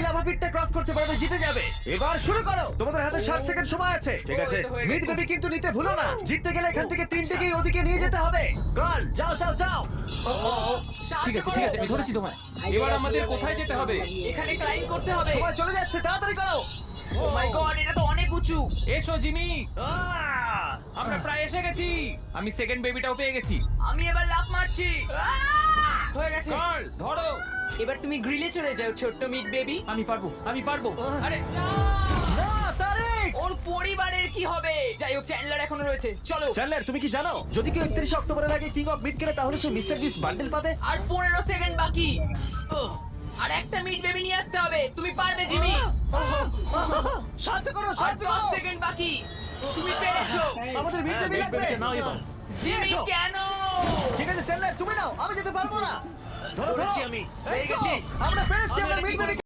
Lava পিটটা cross করতে পারবে জিতে যাবে। এবার শুরু করো, তোমাদের হাতে 60 সেকেন্ড সময় আছে। ঠিক আছে, এই তো হয়ে মিড গেছে। বেবি কিন্তু নিতে ভুলো না। জিততে গেলে এখান থেকে তিনটেকেই ওদিকে নিয়ে যেতে হবে। গার্ল যাও যাও যাও। ঠিক আছে ঠিক আছে, আমি ধরেছি তোমায়। এবার আমাদের কোথায় যেতে হবে? এখানে ক্লাইম্ব করতে হবে। সময় চলে যাচ্ছে, তাড়াতাড়ি করো। ও মাই গড, এটা তো অনেক উঁচু। এসো জিমি, আহ! আমরা প্রায় এসে গেছি। আমি সেকেন্ড বেবিটাও পেয়ে গেছি। আমি এবার লাফ মারছি। হয়ে গেছে। গার্ল ধরো। এবার তুমি গ্রিলে চলে যাও ছোট্ট মিট বেবি। আমি পারবো, আমি পারবো। আরে না তারিক। ওর পরিবারের কি হবে? যাই হোক, চ্যান্ডলার এখনো রয়েছে, চলো। চ্যান্ডলার তুমি কি জানো যদি কেউ 31 অক্টোবরের আগে কিং অফ মিড কেনে তাহলে সে মিস্টার বিস্ট বান্ডেল পাবে? আর 15 সেকেন্ড বাকি। আর একটা মিট বেবি নিয়ে আসতে হবে। তুমি পারবে জিমি। সাহায্য করো, আর সাহায্য 10 করো। সেকেন্ড বাকি। তুমি পেরেছো। আমাদের মিড বেবি লাগবে। নাও এবার। জিমি এসো। কেন? ঠিক আছে চ্যান্ডলার তুমি নাও, আমি যেতে পারবো না। ধরো ধরো, আমি এই তো, আমরা পেরেছি, আমরা মিড বেবি